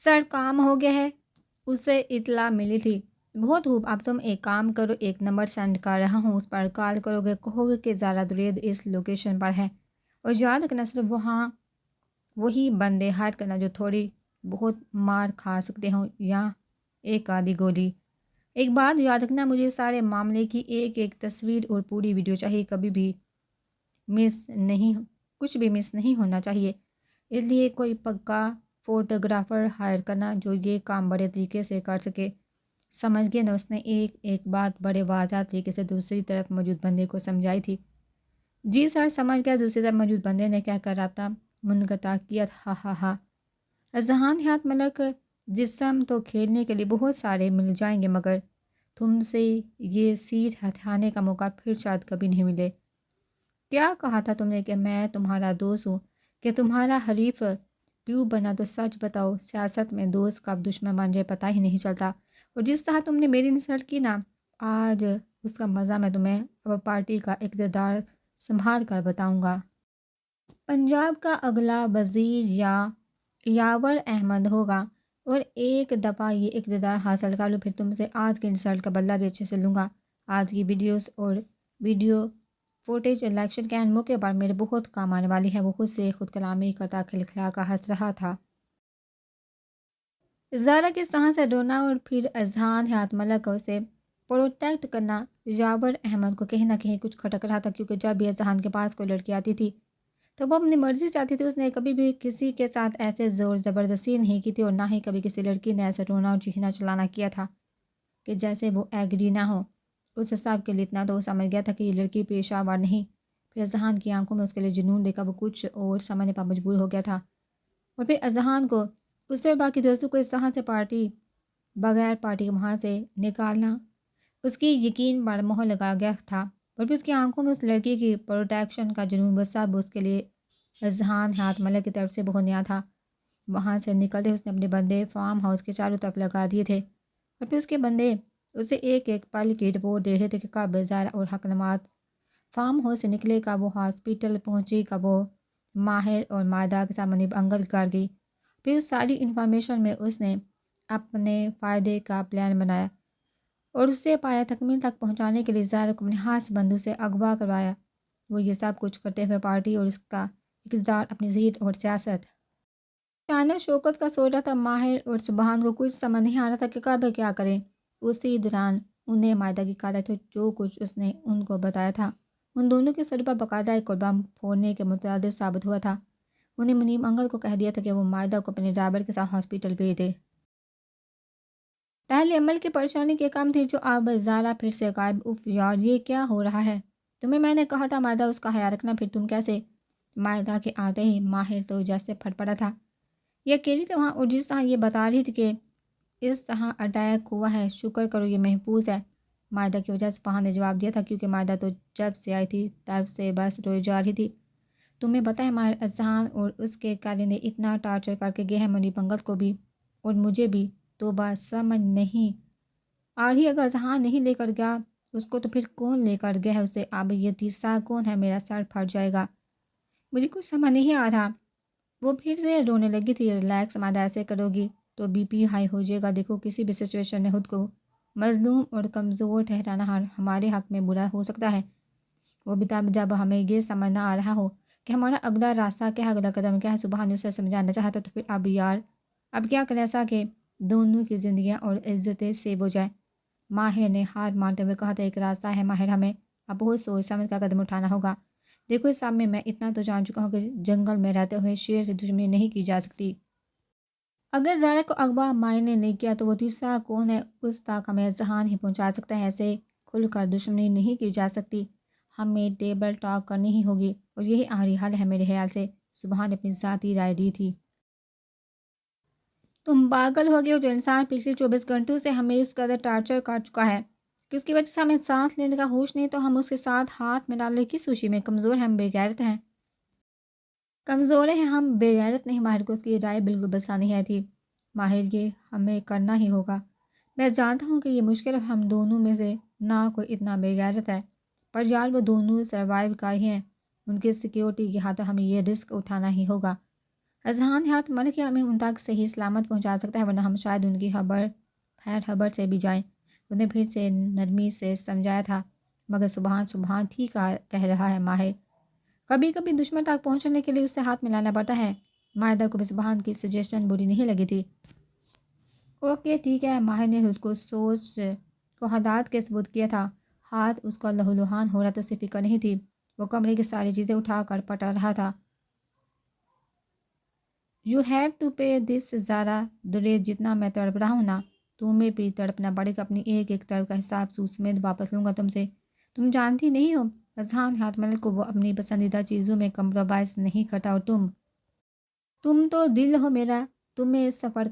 سر کام ہو گیا ہے، اسے اطلاع ملی تھی۔ بہت خوب، اب تم ایک کام کرو، ایک نمبر سینڈ کر رہا ہوں، اس پر کال کرو گے، کہو گے کہ زارا درید اس لوکیشن پر ہے، اور یاد رکھنا صرف وہی بندے ہائڈ کرنا جو تھوڑی بہت مار کھا سکتے ہوں یا ایک آدھی گولی۔ ایک بات یاد رکھنا، مجھے سارے معاملے کی ایک ایک تصویر اور پوری ویڈیو چاہیے، کچھ بھی مس نہیں ہونا چاہیے، اس لیے کوئی پکا فوٹوگرافر ہائر کرنا جو یہ کام بڑے طریقے سے کر سکے۔ سمجھ گئے نا؟ اس نے ایک ایک بات بڑے واضح طریقے سے دوسری طرف موجود بندے کو سمجھائی تھی۔ جی سر، سمجھ گیا۔ دوسری طرف موجود بندے نے کہہ کر رابطہ منقطع کیا۔ ہا ہا ہا۔ اذہان حیات ملک، جسم تو کھیلنے کے لیے بہت سارے مل جائیں گے، مگر تم سے یہ سیٹ ہتھیانے کا موقع پھر شاید کبھی نہیں ملے۔ کیا کہا تھا تم نے کہ میں تمہارا دوست ہوں، کہ تمہارا حریف کیوں بنا؟ تو سچ بتاؤ، سیاست میں دوست کب دشمن بن جائے پتہ ہی نہیں چلتا، اور جس طرح تم نے میری انسلٹ کی نا، آج اس کا مزہ میں تمہیں اب پارٹی کا اقتدار سنبھال کر بتاؤں گا۔ پنجاب کا اگلا وزیر یاور احمد ہوگا، اور ایک دفعہ یہ اقتدار حاصل کر لوں پھر تم سے آج کی انسلٹ کا بدلہ بھی اچھے سے لوں گا۔ آج کی ویڈیوز اور ویڈیو فوٹیج الیکشن کے اہم موقع پر میرے بہت کام آنے والی ہے۔ وہ خود سے خود کلامی کرتا کھلکھلا کر ہنس رہا تھا۔ زارا کس طرح سے رونا اور پھر اذہان حیات ملک کو اسے پروٹیکٹ کرنا یاور احمد کو کہیں نہ کہیں کچھ کھٹک رہا تھا، کیونکہ جب بھی اذہان کے پاس کوئی لڑکی آتی تھی تو وہ اپنی مرضی سے آتی تھی۔ اس نے کبھی بھی کسی کے ساتھ ایسے زور زبردستی نہیں کی تھی، اور نہ ہی کبھی کسی لڑکی نے ایسے رونا اور چیخنا چلانا کیا تھا کہ جیسے وہ ایگری نہ ہو۔ اس حساب کے لیے اتنا تو وہ سمجھ گیا تھا کہ یہ لڑکی پیشہ ور نہیں۔ پھر اذہان کی آنکھوں میں اس کے لیے جنون دیکھا، وہ کچھ اور سمجھنے پر مجبور ہو گیا تھا، اور پھر اذہان کو اس سے باقی دوستوں کو اس طرح سے بغیر پارٹی وہاں سے نکالنا اس کی یقین پر مہر لگا گیا تھا، اور پھر اس کی آنکھوں میں اس لڑکی کی پروٹیکشن کا جنون، وہ سب اس کے لیے اذہان حیات ملک کی طرف سے بہت نیا تھا۔ وہاں سے نکلتے اس نے اپنے بندے فارم ہاؤس کے چاروں طرف لگا دیے تھے، اور پھر اس کے بندے اسے ایک ایک پل کی رپورٹ دے رہے تھے کہ کب زارا اور حق نمات فارم ہاؤس سے نکلے، کب وہ ہاسپیٹل پہنچی، کب وہ ماہر اور مائدہ کے ساتھ منیب انگل کر گئی۔ پھر اس ساری انفارمیشن میں اس نے اپنے فائدے کا پلان بنایا، اور اسے پایا تکمیل تک پہنچانے کے لیے زارا کو اپنے ہاتھ بندوں سے اغوا کروایا۔ وہ یہ سب کچھ کرتے ہوئے پارٹی اور اس کا اقتدار، اپنی زیر اور سیاست شان شوکت کا سوچ رہا تھا۔ ماہر اور سبحان کو کچھ سمجھ نہیں آ رہا تھا کہ کب کیا کریں۔ اسی دوران انہیں مائدہ کی کالت ہو، جو کچھ اس نے ان کو بتایا تھا ان دونوں کے سر پر باقاعدہ ایک اور بم پھوڑنے کے مترادف ثابت ہوا تھا۔ انہیں منیب انگل کو کہہ دیا تھا کہ وہ مائدہ کو اپنے ڈرائیور کے ساتھ ہاسپیٹل بھیج دے۔ پہلے عمل کی پریشانی کے کم تھی جو اب زارا پھر سے غائب۔ اف یار، یہ کیا ہو رہا ہے؟ تمہیں میں نے کہا تھا مائدہ اس کا خیال رکھنا، پھر تم کیسے؟ مائدہ کے آتے ہی ماہر تو جیسے پھٹ پڑا تھا۔ یہ اکیلی تھی وہاں، اور جس طرح یہ بتا رہی تھی کہ اس طرح اٹیک ہوا ہے، شکر کرو یہ محفوظ ہے۔ مائدہ کی وجہ سے سبحان نے جواب دیا تھا، کیونکہ مائدہ تو جب سے آئی تھی تب سے بس روئی جا رہی تھی۔ تمہیں پتہ ہے ماہر، اذہان اور اس کے کالے نے اتنا ٹارچر کر کے گئے ہیں منیب انگل کو بھی اور مجھے بھی، تو بات سمجھ نہیں آ رہی۔ اگر اذہان نہیں لے کر گیا اس کو تو پھر کون لے کر گیا ہے اسے؟ اب یہ تیسرا کون ہے؟ میرا سر پھٹ جائے گا، مجھے کچھ سمجھ نہیں آ رہا۔ وہ پھر سے رونے لگی تھی۔ ریلیکس مائدہ، ایسے کرو گی تو بی پی ہائی ہو جائے گا۔ دیکھو کسی بھی سچویشن میں خود کو مظلوم اور کمزور ٹھہرانا ہمارے حق میں برا ہو سکتا ہے، وہ بھی تب جب ہمیں یہ سمجھ نہ آ رہا ہو کہ ہمارا اگلا راستہ کیا ہے، اگلا قدم کیا ہے۔ سبحان نے اسے سمجھانا چاہتا تو پھر اب یار اب کیا کریں ایسا کہ دونوں کی زندگیاں اور عزتیں سیو ہو جائیں؟ ماہر نے ہار مانتے ہوئے کہا تھا، ایک راستہ ہے ماہر، ہمیں اب بہت سوچ سمجھ کا قدم اٹھانا ہوگا۔ دیکھو اس سب میں اتنا تو جان چکا ہوں کہ جنگل میں رہتے ہوئے شیر سے دشمنی نہیں کی جا سکتی۔ اگر زارا کو اغوا ماہر نے نہیں کیا تو وہ تیسرا کون ہے؟ اس تک ہمیں اذہان ہی پہنچا سکتا ہے۔ ایسے کھل کر دشمنی نہیں کی جا سکتی، ہمیں ٹیبل ٹاک کرنی ہی ہوگی، اور یہی آخری حل ہے میرے خیال سے۔ سبحان نے اپنی ذاتی رائے دی تھی۔ تم پاگل ہو گئے ہو؟ جو انسان پچھلے 24 گھنٹوں سے ہمیں اس قدر ٹارچر کر چکا ہے کہ اس کی وجہ سے ہمیں سانس لینے کا ہوش نہیں، تو ہم اس کے ساتھ ہاتھ ملا لے کس خوشی میں؟ کمزور ہیں ہم، بے غیرت ہیں؟ کمزور ہیں ہم، بے غیرت نہیں۔ ماہر کو اس کی رائے بالکل پسند نہیں آئی تھی۔ ماہر، یہ ہمیں کرنا ہی ہوگا۔ میں جانتا ہوں کہ یہ مشکل ہے، ہم دونوں میں سے نہ کوئی اتنا بے غیرت ہے، پر یار وہ دونوں سروائیو کر ہی ہیں، ان کی سیکیورٹی کی خاطر ہمیں یہ رسک اٹھانا ہی ہوگا۔ اذہان ہاتھ ملک ہمیں ان تک صحیح سلامت پہنچا سکتا ہے، ورنہ ہم شاید ان کی خبر سے بھی جائیں۔ انہیں پھر سے نرمی سے سمجھایا تھا، مگر سبحان سبحان ٹھیک کہہ رہا ہے ماہر، کبھی کبھی دشمن تک پہنچنے کے لیے اس سے ہاتھ ملانا پڑتا ہے۔ مائدہ کو بھی سبحان کی سجیشن بری نہیں لگی تھی۔ اوکے ٹھیک ہے، ماہر نے خود کو سوچ کو حداد کے ثبوت کیا تھا۔ ہاتھ اس کا لہولہان ہو رہا تو اسے فکر نہیں تھی، وہ کمرے کی ساری چیزیں اٹھا کر پٹا رہا تھا۔ یو ہیو ٹو پے دس زارا دریج، جتنا میں تڑپ رہا ہوں نا، تمہیں بھی تڑپنا پڑے گا۔ اپنی ایک ایک تڑپ کا حساب سود سمیت واپس لوں گا تم سے۔ تم جانتی نہیں ہو اذہان ہاتھ ملک کو وہ اپنی پسندیدہ چیزوں میں کمپرومائز نہیں کرتا، اور تم تو دل ہو میرا، تمہیں سفر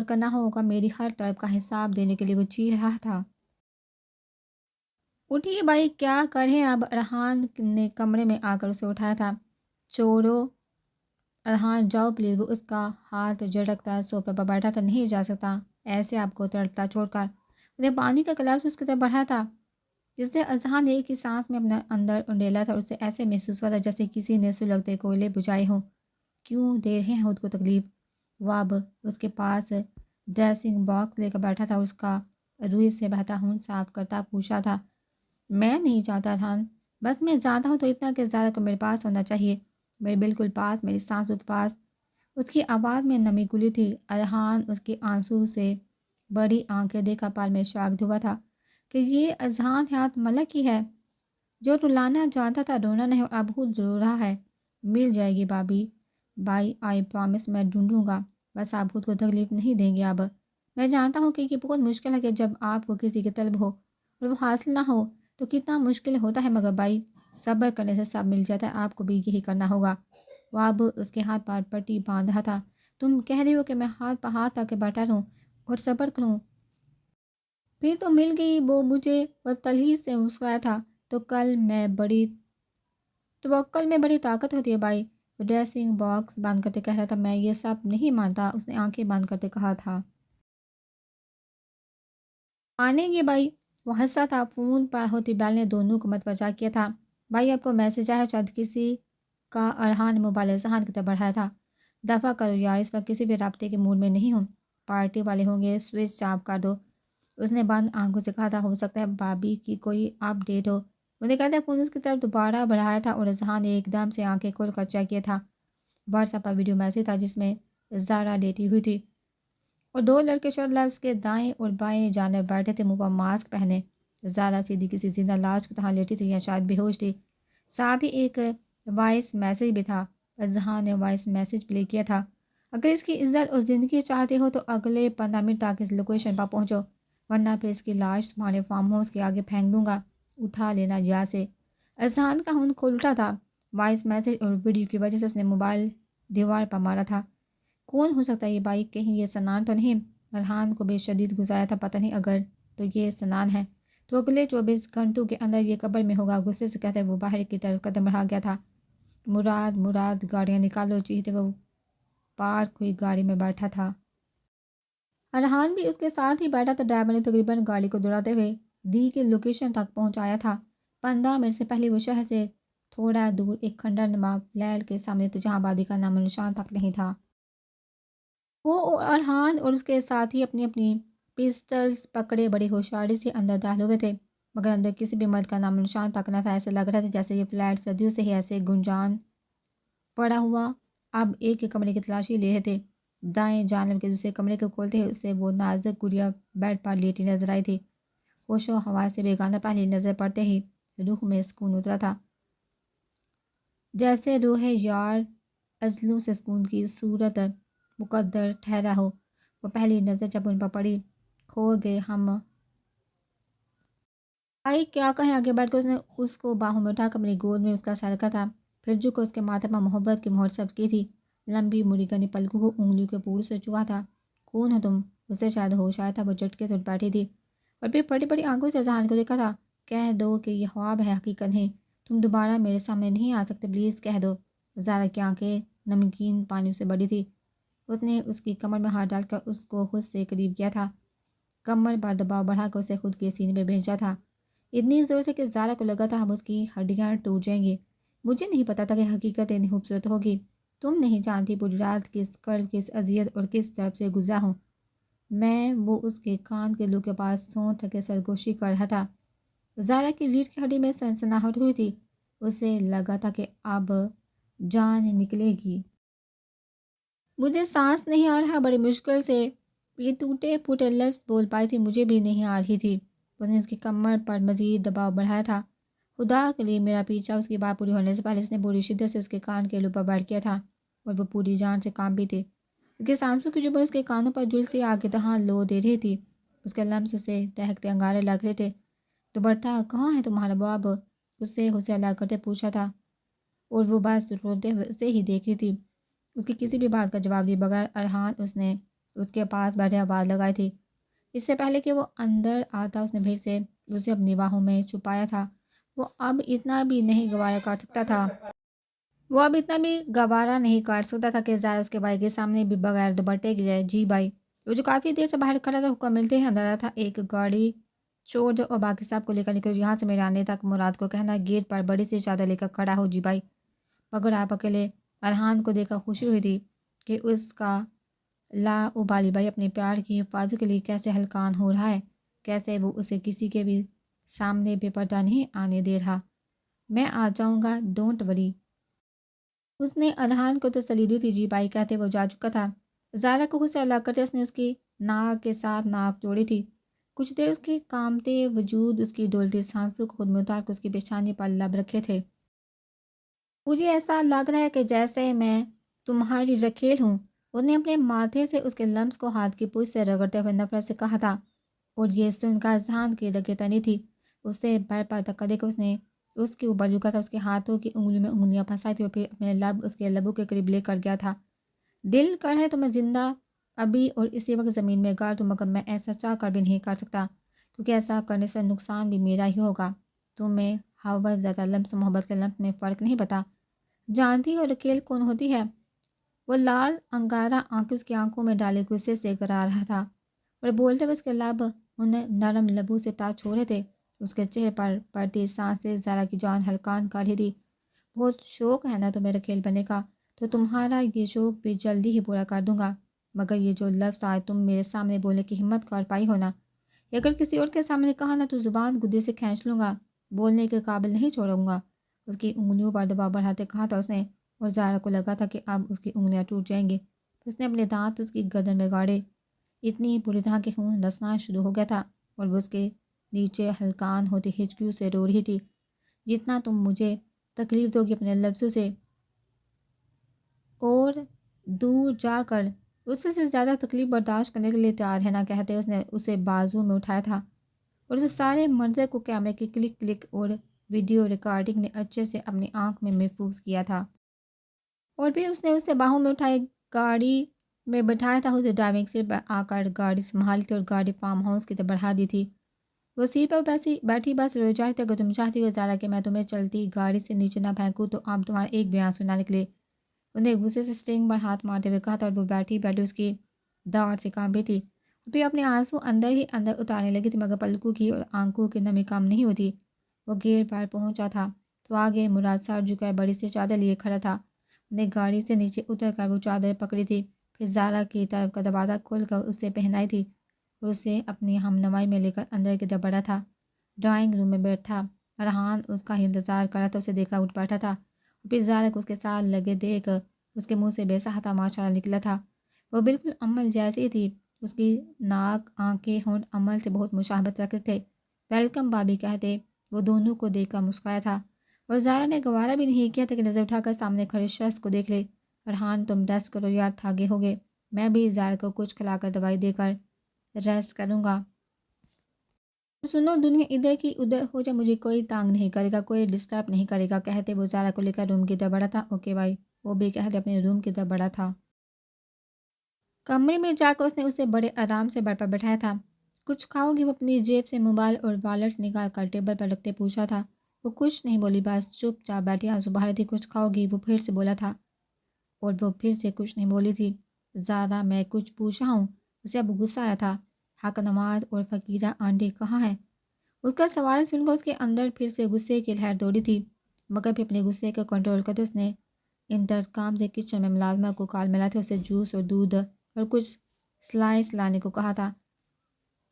کرنا ہوگا میری ہر طرف کا حساب دینے کے لیے، وہ چیخ رہا تھا۔ اٹھیے بھائی، کیا کریں اب؟ ارحان نے کمرے میں آ کر اسے اٹھایا تھا۔ چھوڑو ارحان، جاؤ پلیز۔ وہ اس کا ہاتھ جھٹکتا صوفے پر بیٹھا تھا۔ نہیں جا سکتا ایسے آپ کو تڑپتا چھوڑ کر۔ انہیں پانی کا گلاس اس کی طرف بڑھا تھا، جس سے اذہان نے ایک ہی سانس میں اپنا اندر انڈیلا تھا، اور اسے ایسے محسوس ہوا تھا جیسے کسی نے سلگتے کوئلے بجھائے ہوں۔ کیوں دے رہے ہیں خود کو تکلیف؟ وہ اب اس کے پاس ڈریسنگ باکس لے کر بیٹھا تھا، اور اس کا روئی سے بہتا خون صاف کرتا پوچھا تھا، میں نہیں چاہتا ارحان، بس میں جانتا ہوں تو اتنا کہ زارا کو میرے پاس ہونا چاہیے، میرے بالکل پاس، میری سانسوں کے پاس۔ اس کی آواز میں نمی گلی تھی۔ ارحان اس کے آنسو سے بڑی آنکھیں دے کر پال میں شاک ہوا تھا کہ یہ اذہان ہاتھ ملک ہی ہے جو رلانا جانتا تھا، رونا نہیں، اور اب خود رو رہا ہے۔ مل جائے گی بائی، آئی پرامس، میں ڈھونڈوں گا، بس آپ خود کو تکلیف نہیں دیں گے اب۔ میں جانتا ہوں کہ یہ بہت مشکل ہے کہ جب آپ کو کسی کی طلب ہو اور وہ حاصل نہ ہو تو کتنا مشکل ہوتا ہے، مگر بائی صبر کرنے سے سب مل جاتا ہے، آپ کو بھی یہی کرنا ہوگا۔ وہ اب اس کے ہاتھ پر پٹی باندھ رہا تھا۔ تم کہہ رہی ہو کہ میں ہاتھ پہ ہاتھ رکھ کے بیٹھا رہوں اور صبر کروں؟ پھر تو مل گئی وہ مجھے، وہ تلخیص سے مسکرایا تھا۔ توکل میں بڑی طاقت ہوتی ہے بائی، وہ ڈریسنگ باکس بند کرتے کہہ رہا تھا۔ میں یہ سب نہیں مانتا، اس نے آنکھیں بند کرتے کہا تھا۔ مانیں گے بائی، وہ ہنسا تھا۔ فون پر ہوتی بیل نے دونوں کو متوجہ کیا تھا۔ بھائی آپ کو میسج آیا؟ شاید کسی کا۔ ارحان نے موبائل اذہان کی طرف بڑھایا تھا۔ دفع کرو یار، اس وقت کسی بھی رابطے کے موڈ میں نہیں ہوں، پارٹی والے ہوں گے، سوئچ آف کر دو، اس نے بند آنکھوں سے کہا تھا۔ ہو سکتا ہے بابی کی کوئی اپ ڈیٹ ہو، انہیں کہتے ہیں فون اس کی طرف دوبارہ بڑھایا تھا، اور اذہان نے ایک دم سے آنکھیں کھول کر چیک کیا تھا۔ واٹس ایپ پر ویڈیو میسج تھا جس میں زارا لیٹی ہوئی تھی اور دو لڑکے شرلہ اس کے دائیں اور بائیں جانب بیٹھے تھے، منہ پر ماسک پہنے۔ زارا سیدھی کسی زندہ لاش کی طرح لیٹی تھی یا شاید بے ہوش تھی۔ ساتھ ہی ایک وائس میسج بھی تھا۔ اذہان نے وائس میسج پلے کیا تھا، اگر اس کی عزت اور زندگی چاہتے ہو تو اگلے 15 منٹ تک اس لوکیشن پر پہنچو، ورنہ پھر اس کی لاش تمہارے فارم ہاؤس کے آگے پھینک دوں گا، اٹھا لینا یہاں سے۔ اذہان کا ہون کھول اٹھا تھا۔ وائس میسج اور ویڈیو کی وجہ سے اس نے موبائل دیوار پر مارا تھا۔ کون ہو سکتا ہے یہ بھائی؟ کہیں یہ سنان تو نہیں؟ ارحان کو بھی شدید گزایا تھا، پتہ نہیں اگر تو یہ سنان ہے تو اگلے 24 گھنٹوں کے اندر یہ قبر میں ہوگا۔ غصے سے کہتے وہ باہر کی طرف قدم بڑھا گیا تھا۔ مراد گاڑیاں نکالو، چیختے وہ پارک ہوئی گاڑی میں بیٹھا تھا۔ ارحان بھی اس کے ساتھ ہی بیٹھا تھا۔ ڈرائیور نے تقریباً گاڑی کو دوڑاتے ہوئے دی کی لوکیشن تک پہنچایا تھا۔ 15 منٹ سے پہلے وہ شہر سے تھوڑا دور ایک کھنڈر نما فلیٹ کے سامنے تھے، جہاں آبادی کا نام و نشان تک نہیں تھا۔ وہ اور ارحان اور اس کے ساتھی اپنی اپنی پسٹلز پکڑے بڑی ہوشیاری سے اندر داخل ہوئے تھے، مگر اندر کسی بھی مرد کا نام و نشان تک نہ تھا۔ ایسے لگ رہا تھا جیسے یہ فلیٹ صدیوں سے ہی ایسے گنجان پڑا ہوا اب ایک ایک کمرے کی تلاشی لے رہے تھے۔ دائیں جانب کے دوسرے کمرے کو کھولتے ہی اسے وہ نازک گڑیا بیڈ پر لیٹی نظر آئی تھی۔ ہوش و حواس سے بیگانہ پہلی نظر پڑتے ہی روح میں سکون اترا تھا، جیسے روح یار ازلوں سے سکون کی صورت مقدر ٹھہرا ہو۔ وہ پہلی نظر جب ان پر پڑی کھو گئے ہم۔ بھائی کیا کہیں؟ آگے بیٹھ کر اس نے اس کو باہوں میں اٹھا کر اپنی گود میں اس کا سر رکھا تھا، پھر جھک کر اس کے ماتھے پر محبت کی مہر ثبت کی تھی۔ لمبی مڑی گنی پلکوں کو انگلیوں کے پور سے چوہا تھا۔ کون ہو تم؟ اسے شاید ہوش آیا تھا، وہ جھٹکے سے اٹھ بیٹھی تھی اور پھر بڑی بڑی آنکھوں سے اذہان کو دیکھا تھا۔ کہہ دو کہ یہ خواب ہے، حقیقت نہیں، تم دوبارہ میرے سامنے نہیں آ سکتے، پلیز کہہ دو۔ زارا کی آنکھیں نمکین پانیوں سے بڑی تھی۔ اس نے اس کی کمر میں ہاتھ ڈال کر اس کو خود سے قریب کیا تھا، کمر پر دباؤ بڑھا کر اسے خود کے سینے پہ بھیجا تھا، اتنی زور سے کہ زارا کو لگا تھا اب اس کی ہڈیاں ٹوٹ جائیں گی۔ مجھے نہیں پتا تھا کہ حقیقت اتنی خوبصورت ہوگی، تم نہیں جانتی پوری رات کس کرب، کس اذیت اور کس طرف سے گزرا ہوں میں۔ وہ اس کے کان کے لو کے پاس سونٹ کے سرگوشی کر رہا تھا۔ زارا کی ریڑھ کی ہڈی میں سنسناہٹ ہوئی تھی۔ اسے لگا تھا کہ اب جان نکلے گی۔ مجھے سانس نہیں آ رہا، بڑی مشکل سے یہ ٹوٹے پھوٹے لفظ بول پائی تھی۔ مجھے بھی نہیں آ رہی تھی۔ اس نے اس کی کمر پر مزید دباؤ بڑھایا تھا۔ خدا کے لیے میرا پیچھا۔ اس کی بات پوری ہونے سے پہلے اس نے پوری شدت سے اس کے کان کے لو پر بڑھ کیا تھا اور وہ پوری جان سے کانپ بھی تھی کیونکہ سانسوں کی جبر اس کے کانوں پر جل سے آگ کی طرح لو دے رہی تھی۔ اس کے لمس سے دہکتے انگارے لگ رہے تھے۔ تو بڑھتا کہاں ہے تمہارا باب؟ اس سے حوصلہ لا کرتے پوچھا تھا اور وہ بس روتے ہوئے اسے ہی دیکھ رہی تھی۔ اس کی کسی بھی بات کا جواب دیے بغیر ارحان اس نے اس کے پاس بیٹھے آواز لگائی تھی۔ اس سے پہلے کہ وہ اندر آتا اس نے بھیڑ سے اسے اپنی باہوں میں چھپایا تھا۔ وہ اب اتنا بھی نہیں گوارا کاٹ سکتا تھا کہ زارا اس کے بھائی کے سامنے بھی بغیر دوپٹے کی جائے۔ جی بھائی۔ وہ جو کافی دیر سے باہر کھڑا تھا حکم ملتے ہی اندر آیا تھا۔ ایک گاڑی چھوڑ دو اور باقی سب کو لے کر نکلو یہاں سے، میرے آنے تک مراد کو کہنا گیٹ پر بڑی سی چادر لے کر کھڑا ہو۔ جی بھائی۔ مگر آپ اکیلے؟ ارحان کو دیکھ کر خوشی ہوئی تھی کہ اس کا لا ابالی بھائی اپنے پیار کی حفاظت کے لیے کیسے ہلکان ہو رہا ہے، کیسے وہ اسے کسی کے بھی سامنے بے پردہ نہیں آنے دے رہا۔ میں آ جاؤں گا، ڈونٹ وری۔ اس نے ارحان کو تسلی دی تھی۔ جی بھائی کہتے وہ جا چکا تھا۔ زارا کو غصہ لگ کرتے اس نے اس کی ناک کے ساتھ ناک جوڑی تھی۔ کچھ دیر اس کے کامتے وجود اس کی ڈولتی سانسوں کو خود میں اتار کر اس کی پیشانی پر لب رکھے تھے۔ مجھے ایسا لگ رہا ہے کہ جیسے میں تمہاری رکھیل ہوں۔ اس نے اپنے ماتھے سے اس کے لمس کو ہاتھ کی پوچھ سے رگڑتے ہوئے نفرت سے کہا تھا اور یہ سن کر ذہان کی لگے تنی تھی۔ اس سے بر پر دھکا دے کر اس نے اس کے اوپر جھکا تھا، اس کے ہاتھوں کی انگلیوں میں انگلیاں پھنسائی تھی اور پھر اپنے لب اس کے لبوں کے قریب لے کر گیا تھا۔ دل کر ہے تو میں زندہ ابھی اور اسی وقت زمین میں گاڑ دوں، مگر میں ایسا چاہ کر بھی نہیں کر سکتا کیونکہ ایسا کرنے سے نقصان بھی میرا ہی ہوگا۔ تمہیں حوث زدہ لمس محبت کے لمس میں فرق نہیں پتا؟ جانتی ہو رکیل کون ہوتی ہے؟ وہ لال انگارہ آنکھیں اس کی آنکھوں میں ڈالے غصے سے کرا رہا تھا اور بولتے ہوئے اس کے لب انہیں نرم لبوں سے ٹچ ہو رہے تھے۔ اس کے چہرے پر پڑتی سانسیں زارا کی جان ہلکان کر رہی تھی۔ بہت شوق ہے نا تمہیں رکیل بننے کا، تو تمہارا یہ شوق بھی جلدی ہی پورا کر دوں گا، مگر یہ جو لفظ آج تم میرے سامنے بولنے کی ہمت کر پائی ہو نا، یہ اگر کسی اور کے سامنے کہا نا تو زبان گدے سے کھینچ لوں گا، بولنے کے قابل نہیں چھوڑوں گا۔ اس کی انگلیوں پر دباؤ بڑھاتے کہا تھا اس نے اور زارا کو لگا تھا کہ اب اس کی انگلیاں ٹوٹ جائیں گی۔ اس نے اپنے دانت اس کی گردن میں گاڑے۔ اتنی بری طرح کہ خون رسنا شروع ہو گیا تھا اور وہ اس کے نیچے ہلکان ہوتی ہچکیوں سے رو رہی تھی۔ جتنا تم مجھے تکلیف دو گی اپنے لفظوں سے اور دور جا کر اس سے زیادہ تکلیف برداشت کرنے کے لیے تیار ہے نا، کہتے اس نے اسے بازو میں اٹھایا تھا اور اس سارے منظر کو کیمرے کی کلک کلک اور ویڈیو ریکارڈنگ نے اچھے سے اپنی آنکھ میں محفوظ کیا تھا۔ اور پھر اس نے اسے باہوں میں اٹھائے گاڑی میں بٹھایا تھا، اسے ڈرائیونگ سیٹ پر آ کر گاڑی سنبھالی تھی اور گاڑی فارم ہاؤس کی طرف بڑھا دی تھی۔ وہ سیٹ پر بیٹھی بس رو جاتی تھی، اگر تم چاہتی ہو زارا کہ میں تمہیں چلتی گاڑی سے نیچے نہ پھینکوں تو اب تمہارا ایک بھی آنسو نہ نکلے۔ انہیں غصے سے اسٹیئرنگ پر ہاتھ مارتے ہوئے کہا تھا اور وہ بیٹھی اس کی داڑھ سے کانپ رہی تھی اور پھر اپنے آنسو اندر ہی اندر اتارنے لگی تھی، مگر پلکوں کی اور آنکھوں کی نمی کم نہیں ہوتی۔ وہ گیٹ پر پہنچا تھا تو آگے مراد سر جھکائے بڑی سی چادر لیے کھڑا تھا۔ انہیں گاڑی سے نیچے اتر کر وہ چادر پکڑی تھی، پھر زارا کی طرف کا دروازہ کھول کر اسے پہنائی تھی اور اسے اپنی ہم نوائی میں لے کر اندر کی طرف بڑھا تھا۔ ڈرائنگ روم میں بیٹھا ارحان اس کا ہی انتظار کر رہا تھا، اسے دیکھا اٹھ بیٹھا تھا اور پھر زارا کو اس کے ساتھ لگے دیکھ اس کے منہ سے بے ساختہ ماشاءاللہ نکلا تھا۔ وہ بالکل امل جیسی تھی، اس کی ناک، آنکھیں، ہونٹ امل سے بہت مشابہت رکھتے تھے۔ ویلکم بابی کہتے وہ دونوں کو دیکھ کر مسکرایا تھا اور زارا نے گوارا بھی نہیں کیا تھا کہ نظر اٹھا کر سامنے کھڑے شخص کو دیکھ لے۔ ارحان تم ریسٹ کرو یار، تھاگے ہوگے، میں بھی زارا کو کچھ کھلا کر دوائی دے کر ریسٹ کروں گا۔ سنو دنیا ادھر کی ادھر ہو جائے، مجھے کوئی تانگ نہیں کرے گا، کوئی ڈسٹرب نہیں کرے گا، کہتے وہ زارا کو لے کر روم کی طرف بڑھا تھا۔ اوکے بھائی، وہ بھی کہتے اپنے روم کی طرف بڑھا تھا۔ کمرے میں جا کر اس نے اسے بڑے آرام سے بیڈ پر بٹھایا تھا۔ کچھ کھاؤ گی؟ وہ اپنی جیب سے موبائل اور والٹ نکال کر ٹیبل پر رکھتے پوچھا تھا۔ وہ کچھ نہیں بولی، بس چپ چاپ بیٹھی آنسو بہا رہی تھی۔ کچھ کھاؤ گی؟ وہ پھر سے بولا تھا اور وہ پھر سے کچھ نہیں بولی تھی۔ زارا میں کچھ پوچھا ہوں؟ اسے اب غصہ آیا تھا۔ حق نماز اور فقیرہ آنٹی کہاں ہے؟ اس کا سوال سن کر اس کے اندر پھر سے غصے کی لہر دوڑی تھی، مگر پھر اپنے غصے کو کنٹرول کرتے اس نے انٹرکام سے کچن میں ملازمہ کو کال ملا تھا، اسے جوس اور دودھ اور کچھ سلائس لانے کو کہا تھا۔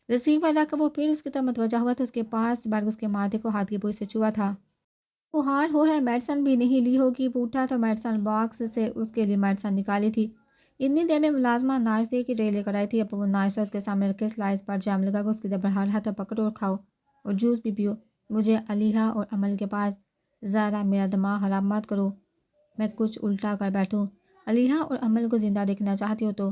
رسیور والا کا وہ پھر اس کی طرف متوجہ ہوا تھا، اس کے پاس بیٹھ اس کے ماتھے کو ہاتھ کی پوچھ سے چھوا تھا۔ وہ ہار ہو رہا ہے، میڈیسن بھی نہیں لی ہوگی۔ وہ اٹھا تو میڈیسن باکس سے اس کے لیے میڈیسن نکالی تھی۔ اتنی دیر میں ملازمہ ناشتے کی ٹرے لے کر آئی تھی۔ اب وہ ناشتہ اس کے سامنے رکھے سلائس پر جام لگا کر اس کی طرف بڑھا رہا تھا۔ پکڑو اور کھاؤ اور جوس بھی پیو۔ مجھے علیحہ اور عمل کے پاس ذرا میرا دماغ خراب مت کرو، میں کچھ الٹا کر بیٹھوں۔ علیحہ اور عمل کو زندہ دیکھنا چاہتی ہو تو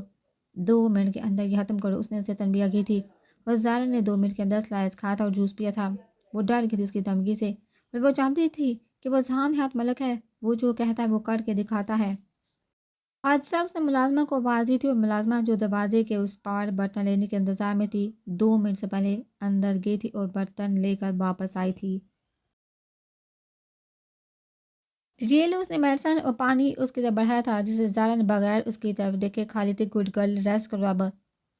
2 منٹ کے اندر یہ ختم کرو، اس نے اسے تنبیہ کی تھی۔ اور زارا نے 2 منٹ کے اندر سلائس کھایا تھا اور جوس پیا تھا۔ وہ ڈر گئی تھی اس کی دھمکی سے، اور وہ جانتی تھی کہ وہ اذہان حیات ملک ہے، وہ جو کہتا ہے وہ کر کے دکھاتا ہے۔ آج جب اس نے ملازمہ کو آواز دی تھی اور ملازمہ جو دروازے کے اس پار برتن لینے کے انتظار میں تھی 2 منٹ سے پہلے اندر گئی تھی اور برتن لے کر واپس آئی تھی۔ یہ لو، اس نے میڈیسن اور پانی اس کی طرف بڑھایا تھا، جسے زارا نے بغیر اس کی طرف دیکھے کھا لی تھی۔ گڈ گرل، ریسٹ کرو اب۔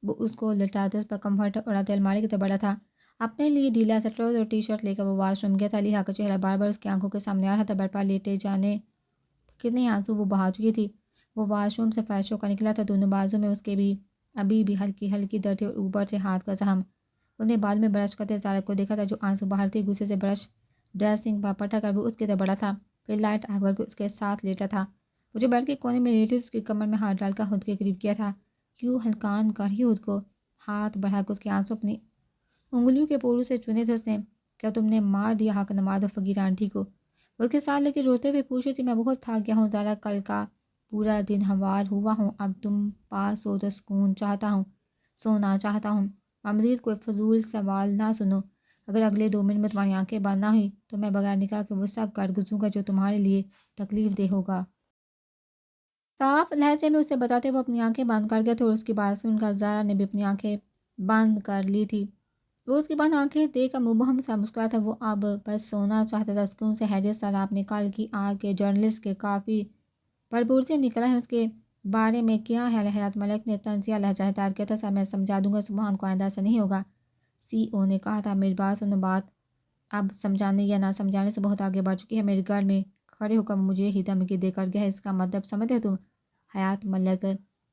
وہ اس کو لٹاتے اس پر کمفرٹ اڑاتے الماری کی طرف بڑھا تھا۔ اپنے لیے ڈھیلا سا ٹراؤزر اور ٹی شرٹ لے کر وہ واش روم گیا تھا۔ علیحہ کا چہرہ بار بار اس کی آنکھوں کے سامنے آ رہا تھا۔ بیڈ پر لیٹے جانے کتنے آنسو وہ بہا چکی تھی۔ وہ واش روم سے فریش ہو کر نکلا تھا، دونوں بازو میں اس کے بھی ابھی بھی ہلکی ہلکی درد تھی اور اوپر سے ہاتھ کا زخم۔ انہیں بعد میں برش کرتے زارا کو دیکھا تھا جو آنسو بہاتی غصے سے برش ڈریسنگ پر پٹا کر وہ اس کی طرف بڑھا تھا، پھر لائٹ آف کر کے اس کے ساتھ لیٹا تھا۔ وہ جو بیڈ کے کونے میں لیٹی اس کی کمر میں ہاتھ ڈال کر خود کے قریب کیا تھا۔ کیوں ہلکان کر رہی خود کو؟ ہاتھ بڑھا کر اس کے آنسو اپنی انگلیوں کے پوروں سے چنے تھے اس نے۔ کیا تم نے مار دیا حق نماز و فقیر آنٹی کو؟ اس کے ساتھ لے کے روتے ہوئے پوچھی تھی۔ میں بہت تھک گیا ہوں زارا، کل کا پورا دن ہموار ہوا ہوں، اب تم پاس ہو تو سکون چاہتا ہوں، سونا چاہتا ہوں۔ مزید کوئی فضول سوال نہ سنو، اگر اگلے 2 منٹ میں تمہاری آنکھیں بند نہ ہوئی تو میں بغیر نکاح کے وہ سب کر گزروں گا جو تمہارے لیے تکلیف دہ ہوگا۔ صاف لہجے میں اسے بتاتے وہ اپنی آنکھیں بند کر گئے تھے، اور اس کی بات سن کر زارا نے بھی اپنی آنکھیں بند کر لی تھی۔ وہ اس کی بند آنکھیں دیکھ کر مبہم سا مسکرایا تھا۔ وہ اب بس سونا چاہتا تھا، سکون سے۔ خیریت سر، آپ نے کل کی آپ کے جرنلسٹ کے کافی پرپورسے نکلا ہے، اس کے بارے میں کیا ہے؟ حیات ملک نے طنزیہ لہجہ اختیار کیا تھا۔ سر میں سمجھا دوں گا، سبحان کو آئندہ ایسا نہیں ہوگا، سی او نے کہا تھا۔ میری بات سنو، بات اب سمجھانے یا نہ سمجھانے سے بہت آگے بڑھ چکی ہے۔ میرے گھر میں کھڑے ہو کر مجھے ہی دھمکی دے کر گیا ہے، اس کا مطلب سمجھتے تم؟ حیات ملک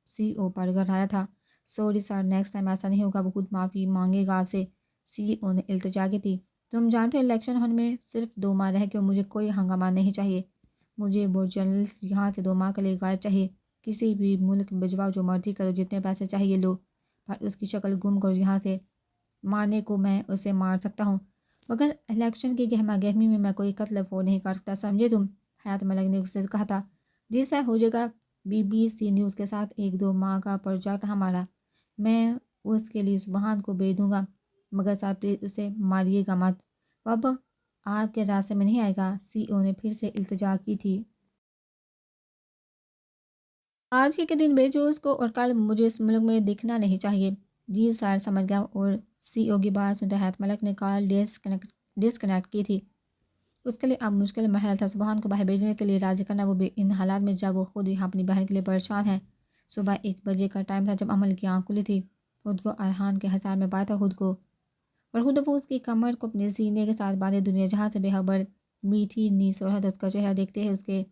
سی او پر گھرایا تھا۔ سوری سر، نیکسٹ ٹائم ایسا نہیں ہوگا۔ وہ خود معافی مانگے گا آپ سے، سی او نے التجا کی تھی۔ تم جانتے ہو الیکشن ہونے میں صرف 2 ماہ رہ گئے اور مجھے کوئی ہنگامہ نہیں چاہیے۔ مجھے وہ جرنلسٹ یہاں سے 2 ماہ کے لیے غائب چاہیے۔ کسی بھی ملک بھجواؤ، جو مرضی کرو، جتنے پیسے چاہیے لو، پر اس کی شکل گم کرو یہاں سے۔ مارنے کو میں اسے مار سکتا ہوں، مگر الیکشن کی گہما گہمی میں میں کوئی قتل فور نہیں کر سکتا، سمجھے تم؟ حیات ملک نے اس سے کہا تھا۔ جی سر، ہو جائے گا۔ بی بی سی نیوز کے ساتھ 1-2 ماہ کا پروجیکٹ ہمارا، میں اس کے لیے سبحان کو بھیج دوں گا، مگر سر پلیز اسے ماریے گا مت، اب آپ کے راستے میں نہیں آئے گا، سی او نے پھر سے التجا کی تھی۔ آج کے دن بھیجو اس کو، اور کل مجھے اس ملک میں دکھنا نہیں چاہیے۔ جی سر، سمجھ گیا۔ اور سی او کی بات سنتے حیات ملک نے کال ڈسکنیکٹ کی تھی۔ اس کے لیے اب مشکل مرحلہ تھا سبحان کو باہر بھیجنے کے لیے راضی کرنا، وہ بھی ان حالات میں جب وہ خود یہاں اپنی بہن کے لیے پریشان ہے۔ صبح 1 بجے کا ٹائم تھا جب عمل کی آنکھ کھلی تھی۔ خود کو ارحان کے حصار میں پایا تھا، خود کو اور خود وہ اس کی کمر کو اپنے سینے کے ساتھ باندھے دنیا جہاں سے بے خبر میٹھی نی سرحد اس کا چہرہ دیکھتے ہیں، اس کے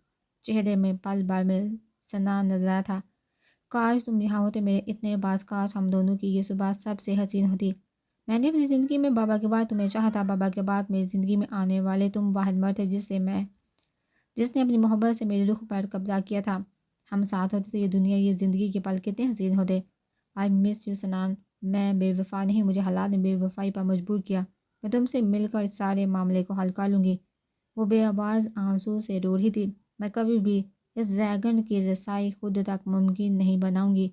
چہرے میں پل بھر میں ثنا نظر آیا تھا۔ کاش تم یہاں ہوتے میرے اتنے باز، کاش ہم دونوں کی یہ صبح سب سے حسین ہوتی۔ میں نے اپنی زندگی میں بابا کے بعد تمہیں چاہا تھا، بابا کے بعد میری زندگی میں آنے والے تم واحد مرد تھے جس نے اپنی محبت سے میری روح پر قبضہ کیا تھا۔ ہم ساتھ ہوتے تو یہ دنیا، یہ زندگی کے پل کتنے حسین ہوتے۔ آئی مس یو سنان، میں بے وفا نہیں، مجھے حالات نے بے وفائی پر مجبور کیا۔ میں تم سے مل کر اس سارے معاملے کو حل کر لوں گی۔ وہ بے آواز آنسو سے رو رہی تھی۔ میں کبھی بھی اس ڈریگن کی رسائی خود تک ممکن نہیں بناؤں گی۔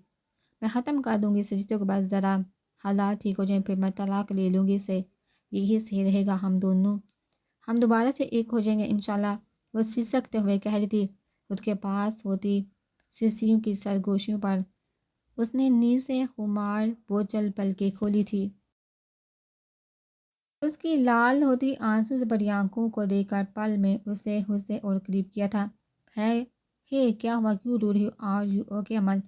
میں ختم کر دوں گی اس رشتے کو، بس ذرا حالات ٹھیک ہو جائیں، پھر میں طلاق لے لوں گی اس سے، یہی صحیح رہے گا، ہم دوبارہ سے ایک ہو جائیں گے انشاءاللہ۔ وہ سسکتے ہوئے کہہ رہی تھی۔ خود کے پاس ہوتی سسیوں کی سرگوشیوں پر اس نے نیز سے خمار بوچل پلکیں کھولی تھی۔ اس کی لال ہوتی آنسو سے بھری آنکھوں کو دیکھ کر پل میں اسے اور قریب کیا تھا۔ ہے کیا ہوا، کیوں رو رہی ہو؟ آر یو اوکے عمل؟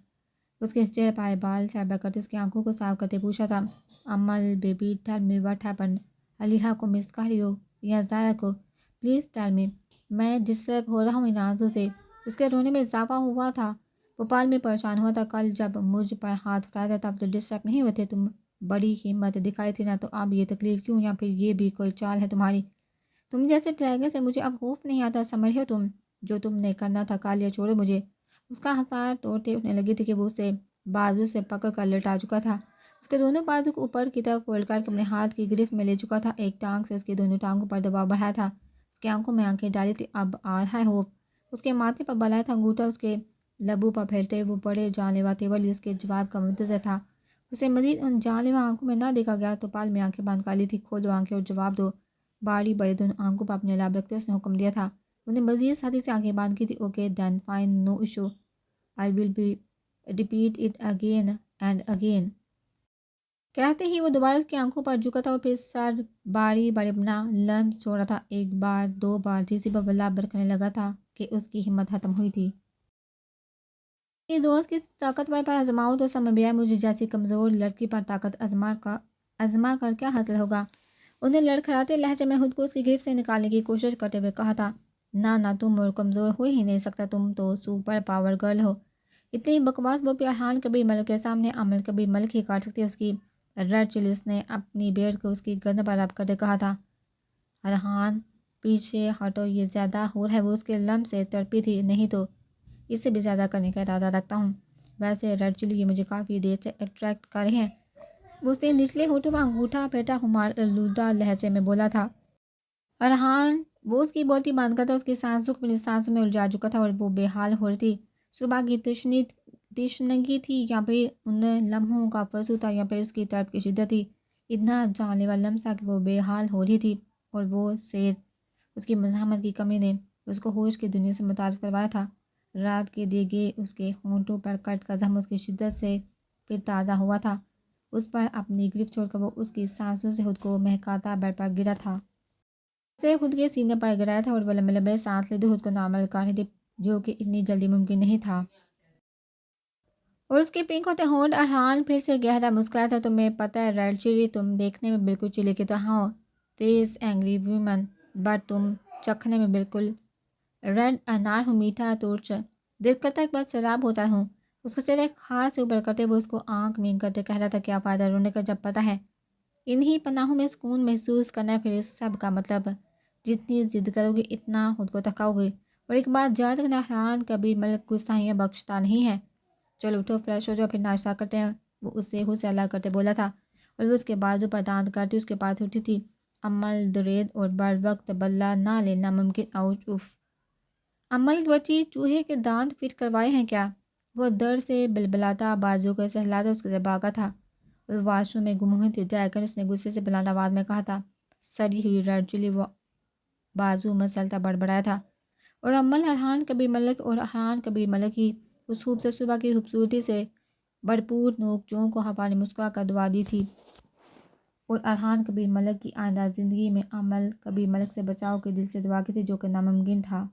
اس کے چہرے پائے بال سیربہ کرتے اس کی آنکھوں کو صاف کرتے پوچھا تھا۔ Amal baby tell me what happened? Aliha کو مس کر رہی ہو یا زارا کو؟ پلیز ٹیل می، میں ڈسٹرب ہو رہا ہوں ان آنسو سے۔ اس کے رونے میں اضافہ ہوا تھا۔ وہ پال میں پریشان ہوا تھا، کل جب مجھ پر ہاتھ اٹھایا تھا تب تو ڈسٹرب نہیں ہوئے تھے، تم بڑی ہمت دکھائی تھی نا، تو اب یہ تکلیف کیوں، یا پھر یہ بھی کوئی چال ہے تمہاری؟ تم جیسے ٹائگر سے مجھے اب خوف نہیں آتا، سمجھ ہو تم جو تم نے کرنا تھا کالیا، چھوڑو مجھے۔ اس کا ہثار توڑتے اٹھنے لگی تھی کہ وہ اسے بازو سے پکڑ کر لٹا چکا تھا، اس کے دونوں بازو کو اوپر کی طرف فولڈ کر اپنے ہاتھ کی گرفت میں لے چکا تھا، ایک ٹانگ سے اس کی دونوں ٹانگوں پر دباؤ بڑھایا تھا، اس کی آنکھوں میں آنکھیں ڈالی تھی، اب آ رہا ہے خوف۔ اس کے ماتھے پر بلایا تھا انگوٹھا، اس کے لبوں پر پھیرتے وہ بڑے جان لیوا تیور اس کے جواب کا منتظر تھا۔ اسے مزید ان جان لیوا آنکھوں میں نہ دیکھا گیا تو پال میں آنکھیں بند کر لی تھی۔ کھولو آنکھیں اور جواب دو، باری بڑے دونوں آنکھوں پر اپنے لب رکھتے اس نے حکم دیا تھا۔ انہیں مزید سختی سے آنکھیں بند کی تھی۔ Okay then fine, no issue, I will be repeat it again and again. کہتے ہی وہ دوبارہ اس کی آنکھوں پر جھکا تھا اور پھر سر باری بڑے اپنا لمس چھوڑا تھا، ایک بار دو بار تیسری بار بلا برکنے لگا تھا کہ اس کی ہمت ختم ہوئی تھی۔ میری دوست کی طاقتور پر آزماؤ تو سمجھ گیا، مجھے جیسی کمزور لڑکی پر طاقت آزما کر کیا حاصل ہوگا؟ انہیں لڑکھڑاتے لہجے میں خود کو اس کی گرفت سے نکالنے کی کوشش کرتے ہوئے کہا تھا، نہ تم اور کمزور ہو ہی نہیں سکتا، تم تو سپر پاور گرل ہو۔ اتنی بکواس وہ ارحان کبیر ملک کے سامنے عمل کبیر ملک ہی کاٹ سکتی ہے۔ اس کی ریڈ چلی اس نے اپنی بیٹ کو اس کی گردن پر رب کرتے کہا تھا، ارحان پیچھے ہٹو، یہ زیادہ ہو رہا ہے۔ وہ اس کے لم سے تڑپی تھی، نہیں تو اس سے بھی زیادہ کرنے کا ارادہ رکھتا ہوں، ویسے ریڈ چلی یہ مجھے کافی دیر سے اٹریکٹ کر رہے ہیں۔ وہ اس نے نچلے ہونٹوں میں انگوٹھا پھیرتا خمار آلودہ لہجے میں بولا تھا۔ ارحان وہ اس کی بولتی بند کرتا، اس کی سانسوں کو اپنی سانسوں میں الجھا چکا تھا اور وہ بے حال ہو رہی تھی۔ صبح کی تشنگی تھی یا پھر ان لمحوں کا فرسو تھا یا پھر اس کی تڑپ کی شدت تھی، اتنا جان لیوا لمس تھا کہ وہ بے حال ہو رہی تھی، اور وہ سیر اس کی مزاحمت کی کمی نے اس کو ہوش کی دنیا سے متعارف کروایا تھا۔ رات کے دیگے اس کے ہونٹوں پر کٹ کا زخم اس کی شدت سے پھر تازہ ہوا تھا، اس پر اپنی گرفت چھوڑ کر وہ اس کی سانسوں سے خود کو مہکاتا بیڈ پر گرا تھا۔ اسے خود کے سینے پر گرایا تھا اور وہ لمبے لمبے سانس لیتے خود کو نارمل کر رہی تھی، جو کہ اتنی جلدی ممکن نہیں تھا۔ اور اس کے پنک ہوتے ہونٹ، ارحان پھر سے گہرا مسکرایا تھا، تمہیں پتہ ہے ریڈ چلی، تم دیکھنے میں بالکل چلی کی طرح ہو، تیز اینگری ویمن، بٹ تم چکھنے میں بالکل ریڈ انار ہو، میٹھا ترچ، دل کرتا ہے ایک بار سیراب ہوتا ہوں۔ اس کا چہرہ خار سے اوپر کرتے وہ اس کو آنکھ مین کرتے کہہ رہا تھا، کیا فائدہ رونے کا جب پتہ ہے انہی پناہوں میں سکون محسوس کرنا ہے، پھر اس سب کا مطلب جتنی ضد کرو گی اتنا خود کو تھکاؤ گی، اور ایک بات یاد رکھنا، ارحان کبیر ملک غصہ بخشتا نہیں ہے۔ چلو اٹھو، فریش ہو جاؤ، پھر ناشتہ کرتے ہیں، وہ اس سے حوصلہ اللہ کرتے بولا تھا، اور وہ اس کے بازو پر دانت کاٹتی اس کے پاس اٹھی تھی۔ عمل دریز اور بر وقت بدلہ نہ لینا ممکن، آؤچ، اف، عمل کی بچی چوہے کے دانت فٹ کروائے ہیں کیا؟ وہ درد سے بلبلاتا بازو کو سہلاتا اس کے سے بھاگا تھا، اور واش روم میں گم ہوئی تھی، جا کر اس نے غصے سے بلند آواز میں کہا تھا، سڑی ہوئی ریڈ چلی وہ بازو مسلتا بڑبڑایا تھا، اور عمل ارحان کبیر ملک اور ارحان کبیر ملک کی اس خوبصورت صبح کی خوبصورتی سے بھرپور نوک چونک کو ہوا نے مسکرا کر دعا دی تھی، اور ارحان کبیر ملک کی آئندہ زندگی میں عمل کبیر ملک سے بچاؤ کے دل سے دعا کی تھی، جو کہ ناممکن تھا۔